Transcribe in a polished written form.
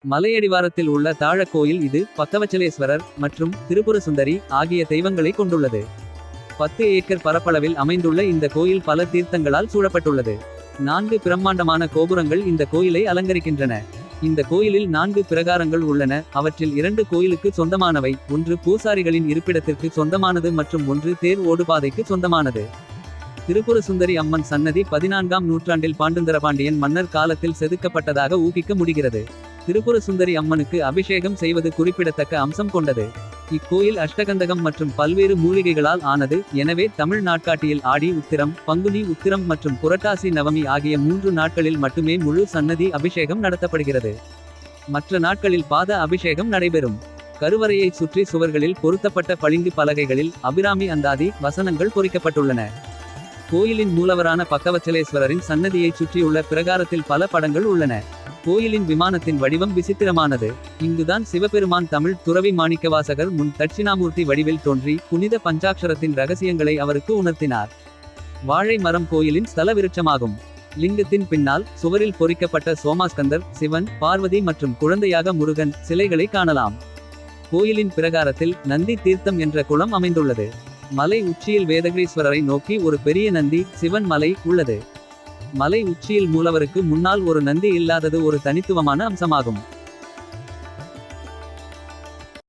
மலையடிவாரத்தில் உள்ள தாழக் கோயில் இது பக்கவச்சலேஸ்வரர் மற்றும் திரிபுர சுந்தரி ஆகிய தெய்வங்களை கொண்டுள்ளது. 10 ஏக்கர் பரப்பளவில் அமைந்துள்ள இந்த கோயில் பல தீர்த்தங்களால் சூழப்பட்டுள்ளது. 4 பிரம்மாண்டமான கோபுரங்கள் இந்த கோயிலை அலங்கரிக்கின்றன. இந்த கோயிலில் 4 பிரகாரங்கள் உள்ளன. அவற்றில் 2 கோயிலுக்கு சொந்தமானவை. ஒன்று பூசாரிகளின் இருப்பிடத்திற்கு சொந்தமானது மற்றும் ஒன்று தேர் ஓடுபாதைக்கு சொந்தமானது. திரிபுர சுந்தரி அம்மன் சன்னதி 14ஆம் நூற்றாண்டில் பாண்டுந்தரபாண்டியன் மன்னர் காலத்தில் செதுக்கப்பட்டதாக ஊகிக்க முடிகிறது. திரிபுர சுந்தரி அம்மனுக்கு அபிஷேகம் செய்வது குறிப்பிடத்தக்க அம்சம் கொண்டது. இக்கோயில் அஷ்டகந்தகம் மற்றும் பல்வேறு மூலிகைகளால் ஆனது. எனவே தமிழ் நாட்காட்டியில் ஆடி உத்திரம், பங்குனி உத்திரம் மற்றும் புரட்டாசி நவமி ஆகிய 3 நாட்களில் மட்டுமே முழு சன்னதி அபிஷேகம் நடத்தப்படுகிறது. மற்ற நாட்களில் பாத அபிஷேகம் நடைபெறும். கருவறையை சுற்றி சுவர்களில் பொருத்தப்பட்ட பளிங்கு பலகைகளில் அபிராமி அந்தாதி வசனங்கள் பொறிக்கப்பட்டுள்ளன. கோயிலின் மூலவரான பக்கவச்சலேஸ்வரரின் சன்னதியைச் சுற்றியுள்ள பிரகாரத்தில் பல படங்கள் உள்ளன. கோயிலின் விமானத்தின் வடிவம் விசித்திரமானது. இங்குதான் சிவபெருமான் தமிழ் துறவி மாணிக்கவாசகர் முன் தட்சிணாமூர்த்தி வடிவில் தோன்றி புனித பஞ்சாட்சரத்தின் ரகசியங்களை அவருக்கு உணர்த்தினார். வாழை மரம் கோயிலின் ஸ்தல விருட்சமாகும். லிங்கத்தின் பின்னால் சுவரில் பொறிக்கப்பட்ட சோமாஸ்கந்தர், சிவன், பார்வதி மற்றும் குழந்தையாக முருகன் சிலைகளை காணலாம். கோயிலின் பிரகாரத்தில் நந்தி தீர்த்தம் என்ற குளம் அமைந்துள்ளது. மலை உச்சியில் வேதகிரீஸ்வரரை நோக்கி ஒரு பெரிய நந்தி சிவன் மலை உள்ளது. மலை உச்சியில் மூலவருக்கு முன்னால் ஒரு நந்தி இல்லாதது ஒரு தனித்துவமான அம்சமாகும்.